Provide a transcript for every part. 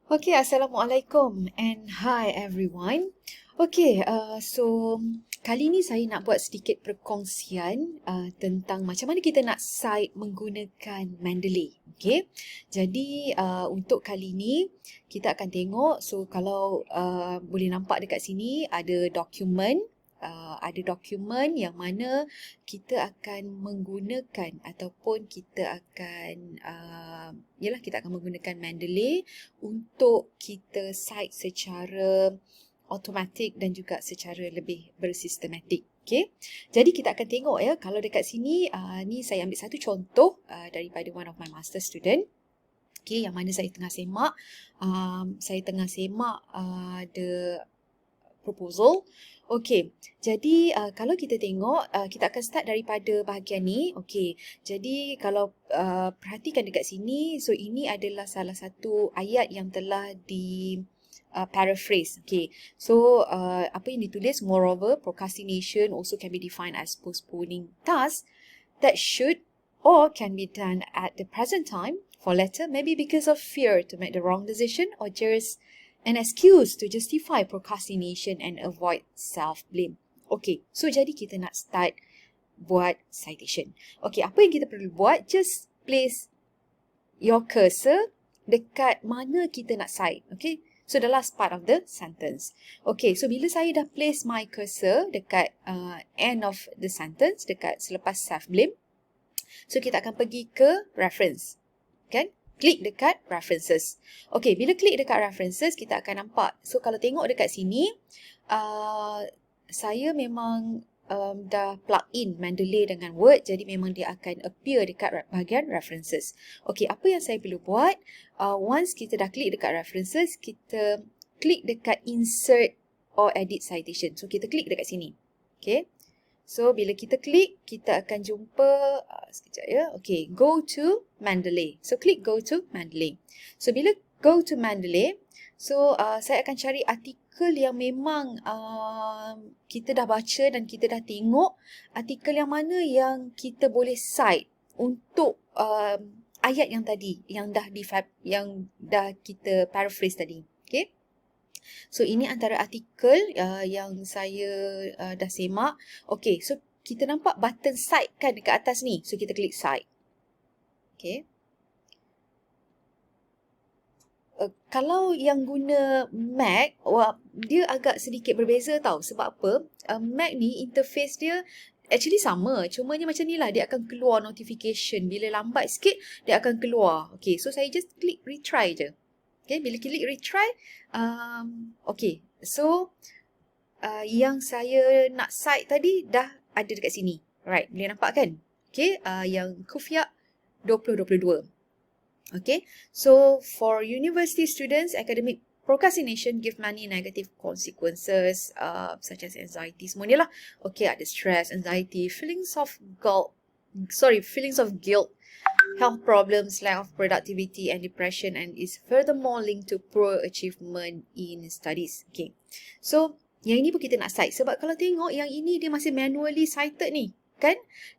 Okay, Assalamualaikum and hi everyone. Okay, so kali ni saya nak buat sedikit perkongsian tentang macam mana kita nak cite menggunakan Mendeley. Okay, jadi untuk kali ni kita akan tengok, so kalau boleh nampak dekat sini ada dokumen. Ada dokumen yang mana kita akan menggunakan ataupun kita akan kita akan menggunakan Mendeley untuk kita cite secara automatik dan juga secara lebih bersistematik. Okay. Jadi kita akan tengok ya, kalau dekat sini ni saya ambil satu contoh daripada one of my master student. Okay, yang mana saya tengah semak the proposal. Okey, jadi kalau kita tengok, kita akan start daripada bahagian ni. Okey, jadi kalau perhatikan dekat sini, so ini adalah salah satu ayat yang telah di paraphrase. Okay, so apa yang ditulis, moreover, procrastination also can be defined as postponing tasks that should or can be done at the present time. For latter, maybe because of fear to make the wrong decision or just an excuse to justify procrastination and avoid self-blame. Okay, so jadi kita nak start buat citation. Okay, apa yang kita perlu buat? Just place your cursor dekat mana kita nak cite. Okay, so the last part of the sentence. Okay, so bila saya dah place my cursor dekat end of the sentence, dekat selepas self-blame, so kita akan pergi ke reference. Kan? Klik dekat references. Okay, bila klik dekat references, kita akan nampak. So, kalau tengok dekat sini, saya memang dah plug in Mendeley dengan Word. Jadi, memang dia akan appear dekat bahagian references. Okay, apa yang saya perlu buat? Once kita dah klik dekat references, kita klik dekat insert or edit citation. So, kita klik dekat sini. Okay. So, bila kita klik, kita akan jumpa, sekejap ya. Okay, go to Mendeley. So, klik go to Mendeley. So, bila go to Mendeley, so saya akan cari artikel yang memang kita dah baca dan kita dah tengok. Artikel yang mana yang kita boleh cite untuk ayat yang tadi, yang dah kita paraphrase tadi. Okay. So, ini antara artikel yang saya dah semak. Okay, so kita nampak button cite kan dekat atas ni. So, kita klik cite. Okay. Kalau yang guna Mac, dia agak sedikit berbeza tau. Sebab apa? Mac ni interface dia actually sama. Cumanya macam ni lah. Dia akan keluar notification. Bila lambat sikit, dia akan keluar. Okay, so saya just klik retry je. Okay, bila klik retry, okay, so yang saya nak cite tadi dah ada dekat sini. Right, boleh nampak kan? Okay, yang Kufiak 2022. Okay, so for university students, academic procrastination give many negative consequences such as anxiety. Semua ni lah. Okay, ada stress, anxiety, feelings of guilt, health problems, lack of productivity and depression, and is furthermore linked to poor achievement in studies. Okay. So, yang ini pun kita nak cite. Sebab kalau tengok yang ini dia masih manually cited ni. Kan?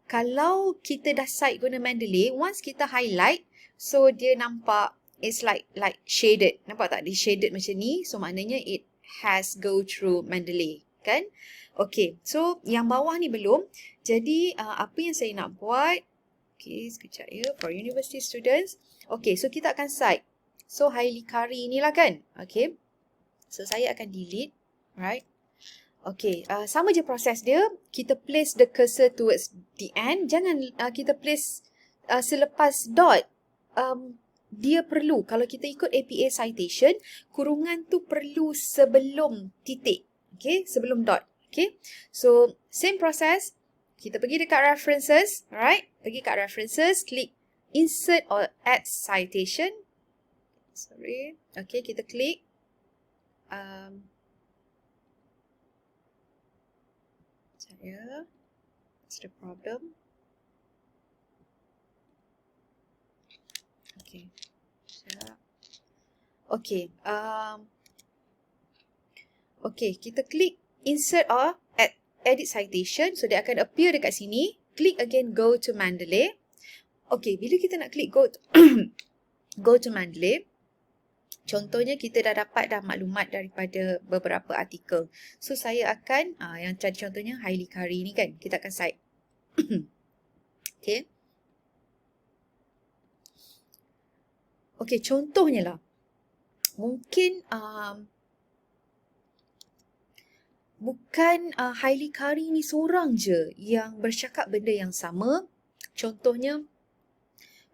Kalau kita dah cite guna Mendeley, once kita highlight, so dia nampak it's like shaded. Nampak tak? Dia shaded macam ni. So, maknanya it has go through Mendeley. Kan? Okay. So, yang bawah ni belum. Jadi, apa yang saya nak buat? Okay, sekejap ya. For university students. Okay, so kita akan cite. So, highly kari inilah kan. Okay. So, saya akan delete. Right. Okay, sama je proses dia. Kita place the cursor towards the end. Jangan kita place selepas dot. Dia perlu, kalau kita ikut APA citation, kurungan tu perlu sebelum titik. Okay, sebelum dot. Okay, so same process. Kita pergi dekat references, right? Pergi kat references, klik insert or add citation. Sorry. Okay, kita klik. Saya. What's the problem? Okay. Okay. Okay, kita klik insert or add edit citation. So, dia akan appear dekat sini. Klik again, go to Mendeley. Okay, bila kita nak klik go to Mendeley, Contohnya kita dah dapat maklumat daripada beberapa artikel. So saya akan, yang tadi contohnya highly curry ni kan, kita akan cite. Okay. Okay, contohnya lah. Mungkin bukan highly curry ni seorang je yang bercakap benda yang sama. Contohnya,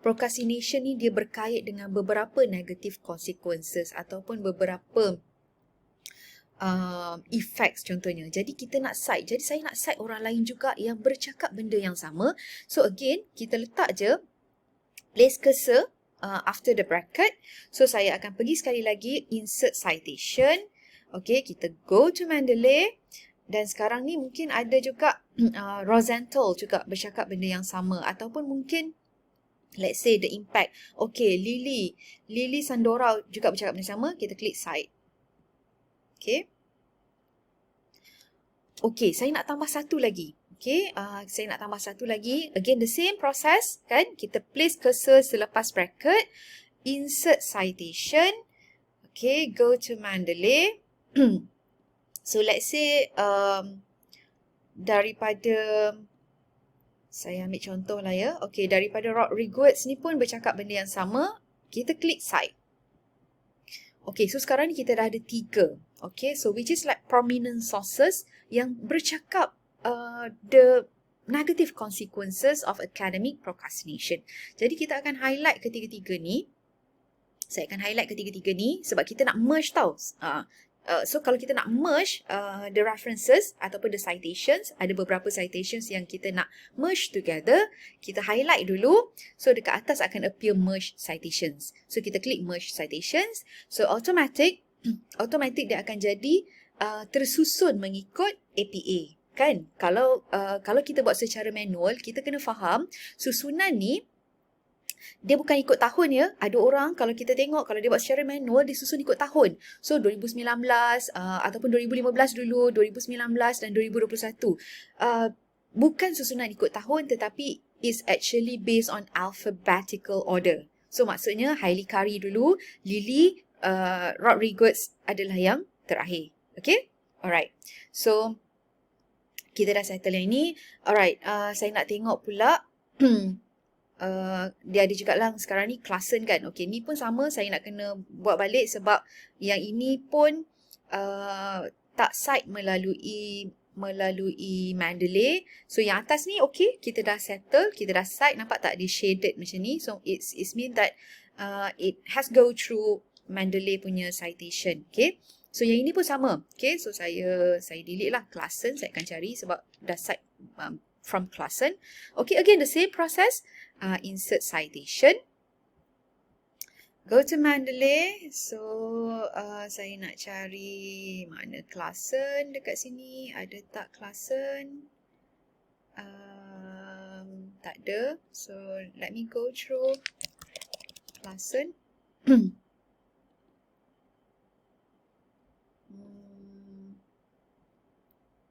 procrastination ni dia berkait dengan beberapa negative consequences ataupun beberapa effects contohnya. Jadi kita nak cite. Jadi saya nak cite orang lain juga yang bercakap benda yang sama. So again, kita letak je place cursor after the bracket. So saya akan pergi sekali lagi insert citation. Okay, kita go to Mendeley. Dan sekarang ni mungkin ada juga Rosenthal juga bercakap benda yang sama. Ataupun mungkin let's say the impact. Okay, Lily Sandora juga bercakap benda sama. Kita klik cite. Okay. Okay, saya nak tambah satu lagi. Okay, saya nak tambah satu lagi. Again, the same process kan. Kita place cursor selepas bracket. Insert citation. Okay, go to Mendeley. So, let's say daripada... Saya ambil contoh lah ya. Okay, daripada Rodriguez ni pun bercakap benda yang sama. Kita klik cite. Okay, so sekarang ni kita dah ada 3. Okay, so which is like prominent sources yang bercakap the negative consequences of academic procrastination. Jadi kita akan highlight ketiga-tiga ni. Saya akan highlight ketiga-tiga ni sebab kita nak merge tau. So kalau kita nak merge the references ataupun the citations, ada beberapa citations yang kita nak merge together, kita highlight dulu. So dekat atas akan appear merge citations. So kita klik merge citations. So automatic dia akan jadi tersusun mengikut APA. Kan? Kalau kita buat secara manual, kita kena faham susunan ni dia bukan ikut tahun ya. Ada orang kalau kita tengok, kalau dia buat secara manual, dia susun ikut tahun. So 2019 ataupun 2015 dulu, 2019 dan 2021. Bukan susunan ikut tahun tetapi is actually based on alphabetical order. So maksudnya highly curry dulu, Lily, Rodriguez adalah yang terakhir. Okay? Alright. So kita dah settle yang ini. Alright. Saya nak tengok pula. Dia ada juga lah sekarang ni Klassen kan. Okay, ni pun sama, saya nak kena buat balik sebab yang ini pun tak cite melalui Mendeley. So yang atas ni okay, kita dah settle, kita dah cite, nampak tak dia shaded macam ni. So it's mean that it has go through Mendeley punya citation. Okay, so yang ini pun sama. Okay, so saya delete lah Klassen, saya akan cari sebab dah cite from Klassen. Okay, again the same process. Insert citation. Go to Mendeley. So, saya nak cari mana Klassen dekat sini. Ada tak Klassen? Tak ada. So, let me go through Klassen.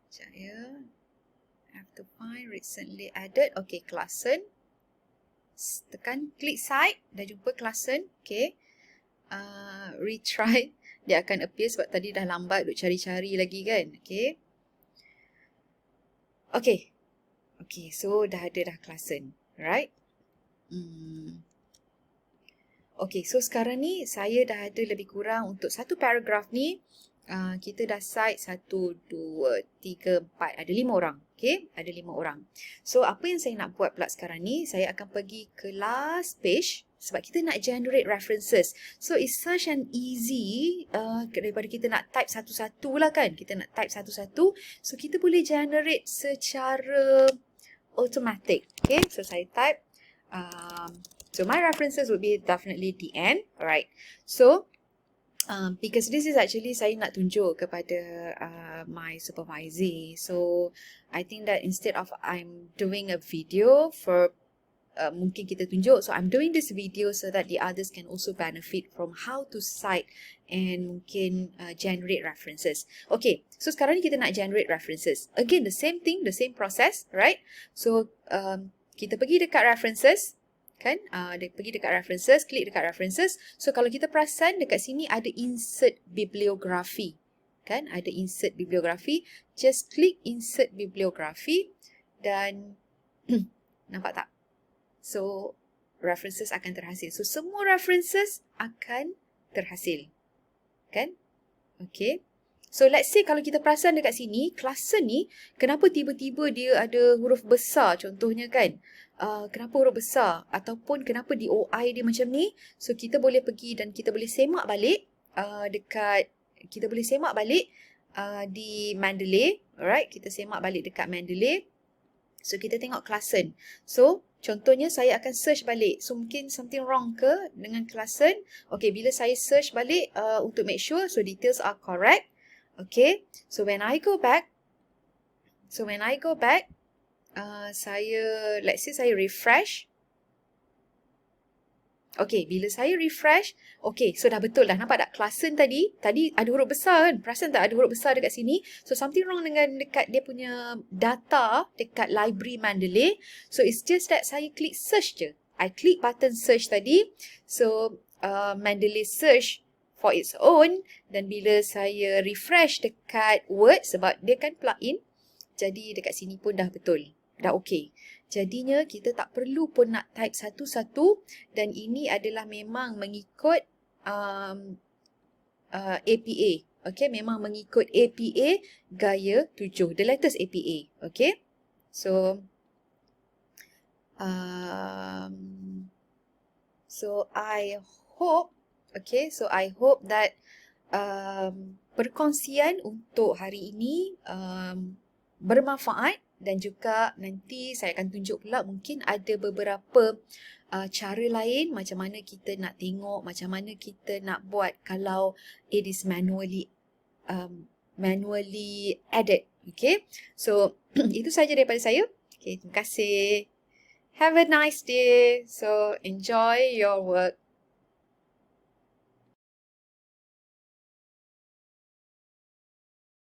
Saya have to find recently added. Okay, Klassen. Tekan klik cite, dah jumpa Klassen. Okay, retry, dia akan appear sebab tadi dah lambat duk cari-cari lagi kan. Okay, so dah ada dah Klassen, right? Okay, so sekarang ni saya dah ada lebih kurang untuk satu paragraf ni. Kita dah cite 1, 2, 3, 4. Ada 5 orang. Okay, ada 5 orang. So, apa yang saya nak buat pula sekarang ni, saya akan pergi ke last page sebab kita nak generate references. So, it's such an easy daripada kita nak type satu-satu lah kan. Kita nak type satu-satu. So, kita boleh generate secara automatic. Okay, so saya type. So, my references would be definitely the end. Alright. So, because this is actually saya nak tunjuk kepada my supervisor. So, I think that instead of I'm doing a video for mungkin kita tunjuk. So, I'm doing this video so that the others can also benefit from how to cite and mungkin generate references. Okay, so sekarang ni kita nak generate references. Again, the same thing, the same process, right? So, kita pergi dekat references. Kan? Dia pergi dekat references, klik dekat references. So kalau kita perasan dekat sini ada insert bibliografi. Kan? Ada insert bibliografi. Just klik insert bibliografi dan nampak tak? So references akan terhasil. So semua references akan terhasil. Kan? Okay. So let's say kalau kita perasan dekat sini, klase ni, kenapa tiba-tiba dia ada huruf besar contohnya kan? Kenapa huruf besar? Ataupun kenapa di OI dia macam ni? So kita boleh pergi dan kita boleh semak balik di Mendeley. Alright, kita semak balik dekat Mendeley. So kita tengok klasen. So contohnya saya akan search balik. So mungkin something wrong ke dengan klasen? Okay, bila saya search balik untuk make sure, so details are correct. Okay, so when I go back, let's say saya refresh. Okay, bila saya refresh, okay, so dah betul dah. Nampak tak? Klasen tadi ada huruf besar kan? Perasan tak ada huruf besar dekat sini? So something wrong dengan dekat dia punya data dekat library Mendeley. So it's just that saya klik search je. I klik button search tadi. So Mendeley search for its own, dan bila saya refresh dekat Word, sebab dia kan plug-in, jadi dekat sini pun dah betul, dah okey. Jadinya kita tak perlu pun nak type satu-satu, dan ini adalah memang mengikut APA. Okay, memang mengikut APA gaya 7, the latest APA. Okay, so I hope that perkongsian untuk hari ini bermanfaat, dan juga nanti saya akan tunjuk pula mungkin ada beberapa cara lain macam mana kita nak tengok, macam mana kita nak buat kalau it is manually added. Okay, so itu saja daripada saya. Okay, terima kasih. Have a nice day. So enjoy your work.